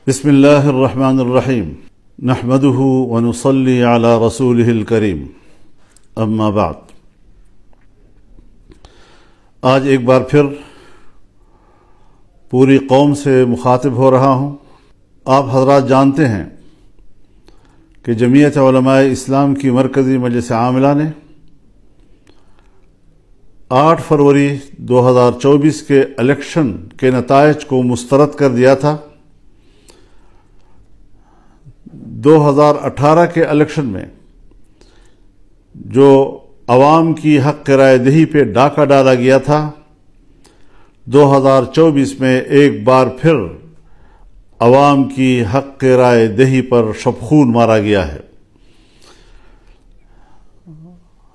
بسم اللہ الرحمن الرحیم نحمده ونصلی علی رسولہ الکریم اما بعد۔ آج ایک بار پھر پوری قوم سے مخاطب ہو رہا ہوں۔ آپ حضرات جانتے ہیں کہ جمعیت علماء اسلام کی مرکزی مجلس عاملہ نے 8 فروری 2024 کے الیکشن کے نتائج کو مسترد کر دیا تھا۔ 2018 کے الیکشن میں جو عوام کی حق رائے دہی پہ ڈاکہ ڈالا گیا تھا، 2024 میں ایک بار پھر عوام کی حق رائے دہی پر شبخون مارا گیا ہے۔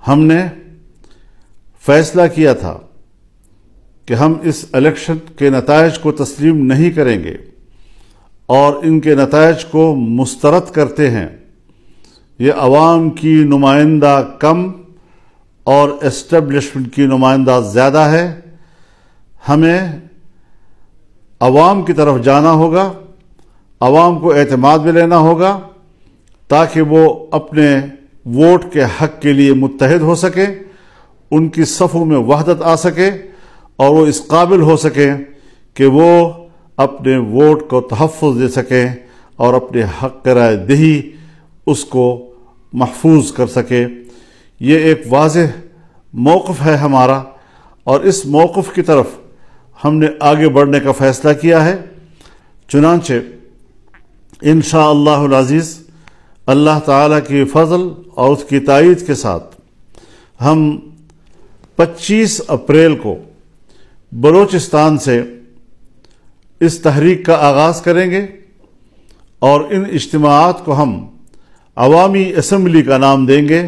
ہم نے فیصلہ کیا تھا کہ ہم اس الیکشن کے نتائج کو تسلیم نہیں کریں گے اور ان کے نتائج کو مسترد کرتے ہیں۔ یہ عوام کی نمائندہ کم اور اسٹیبلشمنٹ کی نمائندہ زیادہ ہے۔ ہمیں عوام کی طرف جانا ہوگا، عوام کو اعتماد میں لینا ہوگا تاکہ وہ اپنے ووٹ کے حق کے لیے متحد ہو سکے، ان کی صفوں میں وحدت آ سکے اور وہ اس قابل ہو سکیں کہ وہ اپنے ووٹ کو تحفظ دے سکیں اور اپنے حق رائے دہی اس کو محفوظ کر سکے۔ یہ ایک واضح موقف ہے ہمارا اور اس موقف کی طرف ہم نے آگے بڑھنے کا فیصلہ کیا ہے۔ چنانچہ انشاءاللہ العزیز اللہ تعالیٰ کی فضل اور اس کی تائید کے ساتھ ہم 25 اپریل کو بلوچستان سے اس تحریک کا آغاز کریں گے اور ان اجتماعات کو ہم عوامی اسمبلی کا نام دیں گے۔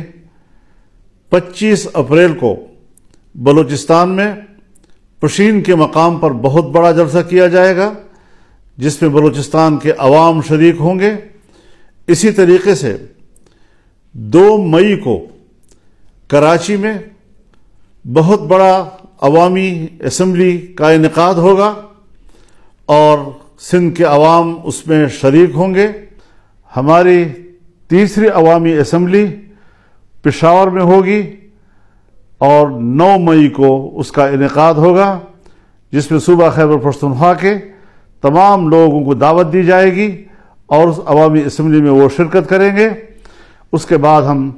25 اپریل کو بلوچستان میں پشین کے مقام پر بہت بڑا جلسہ کیا جائے گا جس میں بلوچستان کے عوام شریک ہوں گے۔ اسی طریقے سے 2 مئی کو کراچی میں بہت بڑا عوامی اسمبلی کا انعقاد ہوگا اور سندھ کے عوام اس میں شریک ہوں گے۔ ہماری تیسری عوامی اسمبلی پشاور میں ہوگی اور 9 مئی کو اس کا انعقاد ہوگا جس میں صوبہ خیبر پختونخوا کے تمام لوگوں کو دعوت دی جائے گی اور اس عوامی اسمبلی میں وہ شرکت کریں گے۔ اس کے بعد ہم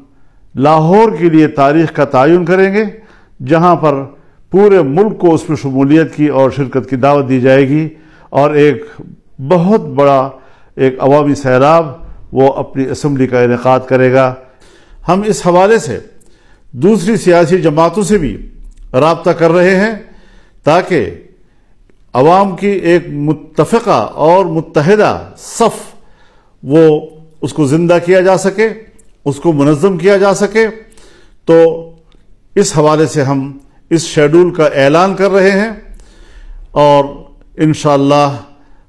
لاہور کے لیے تاریخ کا تعین کریں گے جہاں پر پورے ملک کو اس میں شمولیت کی اور شرکت کی دعوت دی جائے گی اور ایک بہت بڑا ایک عوامی سیلاب وہ اپنی اسمبلی کا انعقاد کرے گا۔ ہم اس حوالے سے دوسری سیاسی جماعتوں سے بھی رابطہ کر رہے ہیں تاکہ عوام کی ایک متفقہ اور متحدہ صف وہ اس کو زندہ کیا جا سکے، اس کو منظم کیا جا سکے۔ تو اس حوالے سے ہم اس شیڈول کا اعلان کر رہے ہیں اور انشاءاللہ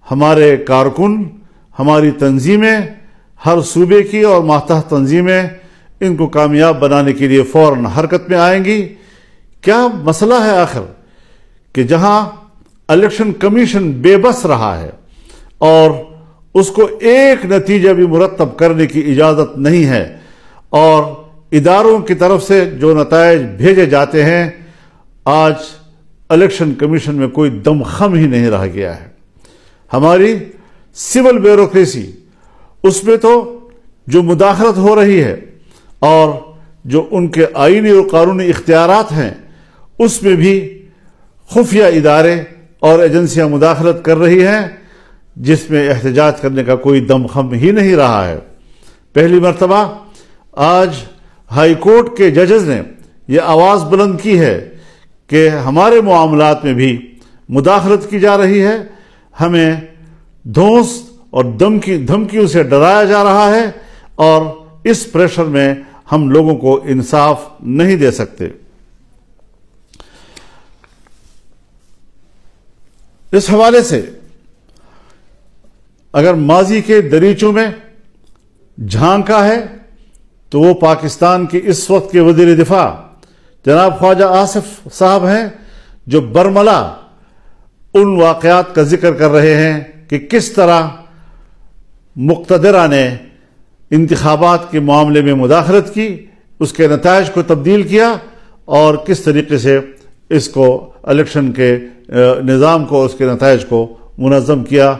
ہمارے کارکن، ہماری تنظیمیں، ہر صوبے کی اور ماتحت تنظیمیں ان کو کامیاب بنانے کے لیے فوراً حرکت میں آئیں گی۔ کیا مسئلہ ہے آخر کہ جہاں الیکشن کمیشن بے بس رہا ہے اور اس کو ایک نتیجہ بھی مرتب کرنے کی اجازت نہیں ہے اور اداروں کی طرف سے جو نتائج بھیجے جاتے ہیں، آج الیکشن کمیشن میں کوئی دم خم ہی نہیں رہ گیا ہے۔ ہماری سول بیوروکریسی اس میں تو جو مداخلت ہو رہی ہے اور جو ان کے آئینی اور قانونی اختیارات ہیں اس میں بھی خفیہ ادارے اور ایجنسیاں مداخلت کر رہی ہیں جس میں احتجاج کرنے کا کوئی دم خم ہی نہیں رہا ہے۔ پہلی مرتبہ آج ہائی کورٹ کے ججز نے یہ آواز بلند کی ہے کہ ہمارے معاملات میں بھی مداخلت کی جا رہی ہے، ہمیں دھونس اور دھمکیوں سے ڈرایا جا رہا ہے اور اس پریشر میں ہم لوگوں کو انصاف نہیں دے سکتے۔ اس حوالے سے اگر ماضی کے دریچوں میں جھانکا ہے تو وہ پاکستان کے اس وقت کے وزیر دفاع جناب خواجہ آصف صاحب ہیں جو برملا ان واقعات کا ذکر کر رہے ہیں کہ کس طرح مقتدرہ نے انتخابات کے معاملے میں مداخلت کی، اس کے نتائج کو تبدیل کیا، اور کس طریقے سے اس کو الیکشن کے نظام کو، اس کے نتائج کو منظم کیا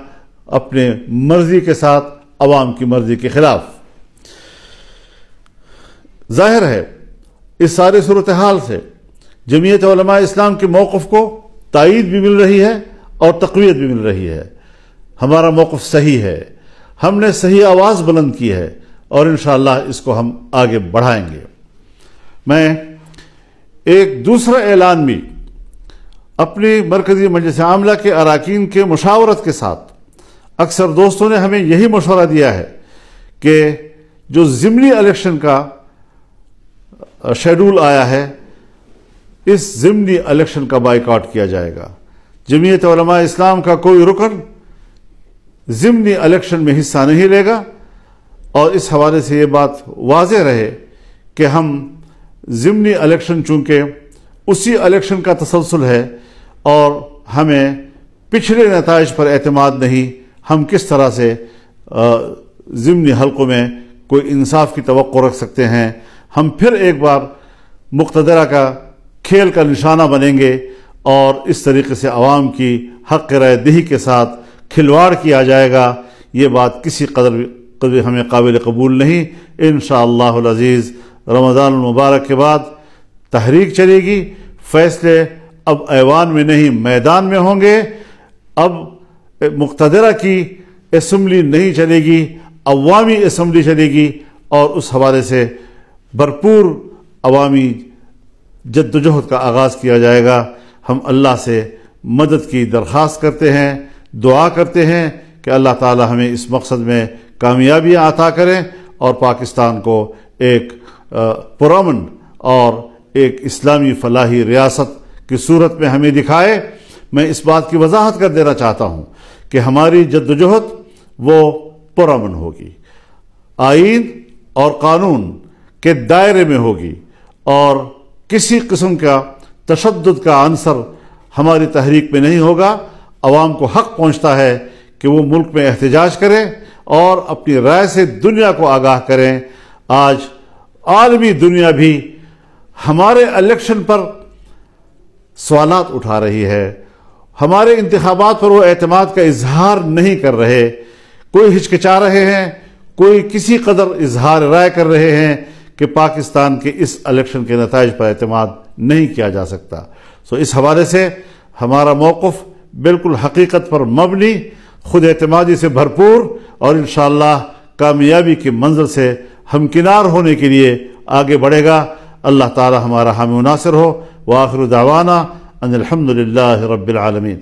اپنے مرضی کے ساتھ، عوام کی مرضی کے خلاف۔ ظاہر ہے اس سارے صورتحال سے جمعیت علماء اسلام کے موقف کو تائید بھی مل رہی ہے اور تقویت بھی مل رہی ہے۔ ہمارا موقف صحیح ہے، ہم نے صحیح آواز بلند کی ہے، اور انشاءاللہ اس کو ہم آگے بڑھائیں گے۔ میں ایک دوسرا اعلان بھی اپنی مرکزی مجلس عاملہ کے اراکین کے مشاورت کے ساتھ، اکثر دوستوں نے ہمیں یہی مشورہ دیا ہے کہ جو ضمنی الیکشن کا شیڈول آیا ہے، اس ضمنی الیکشن کا بائیکاٹ کیا جائے گا۔ جمعیت علماء اسلام کا کوئی رکن ضمنی الیکشن میں حصہ نہیں لے گا، اور اس حوالے سے یہ بات واضح رہے کہ ہم ضمنی الیکشن چونکہ اسی الیکشن کا تسلسل ہے اور ہمیں پچھلے نتائج پر اعتماد نہیں، ہم کس طرح سے ضمنی حلقوں میں کوئی انصاف کی توقع رکھ سکتے ہیں۔ ہم پھر ایک بار مقتدرہ کا کھیل کا نشانہ بنیں گے، اور اس طریقے سے عوام کی حق رائے دہی کے ساتھ کھلواڑ کیا جائے گا۔ یہ بات کسی قدر ہمیں قابل قبول نہیں۔ انشاءاللہ العزیز رمضان المبارک کے بعد تحریک چلے گی، فیصلے اب ایوان میں نہیں میدان میں ہوں گے۔ اب مقتدرہ کی اسمبلی نہیں چلے گی، عوامی اسمبلی چلے گی، اور اس حوالے سے بھرپور عوامی جدوجہد کا آغاز کیا جائے گا۔ ہم اللہ سے مدد کی درخواست کرتے ہیں، دعا کرتے ہیں کہ اللہ تعالی ہمیں اس مقصد میں کامیابی عطا کریں، اور پاکستان کو ایک پرامن اور ایک اسلامی فلاحی ریاست کی صورت میں ہمیں دکھائے۔ میں اس بات کی وضاحت کر دینا چاہتا ہوں کہ ہماری جدوجہد وہ پرامن ہوگی، آئین اور قانون کے دائرے میں ہوگی، اور کسی قسم کا تشدد کا عنصر ہماری تحریک میں نہیں ہوگا۔ عوام کو حق پہنچتا ہے کہ وہ ملک میں احتجاج کریں اور اپنی رائے سے دنیا کو آگاہ کریں۔ آج عالمی دنیا بھی ہمارے الیکشن پر سوالات اٹھا رہی ہے، ہمارے انتخابات پر وہ اعتماد کا اظہار نہیں کر رہے، کوئی ہچکچا رہے ہیں، کوئی کسی قدر اظہار رائے کر رہے ہیں کہ پاکستان کے اس الیکشن کے نتائج پر اعتماد نہیں کیا جا سکتا۔ اس حوالے سے ہمارا موقف بالکل حقیقت پر مبنی، خود اعتمادی سے بھرپور، اور انشاءاللہ کامیابی کے منزل سے ہمکنار ہونے کے لیے آگے بڑھے گا۔ اللہ تعالی ہمارا حامی و ناصر ہو۔ وآخر دعوانا ان الحمد للہ رب العالمین۔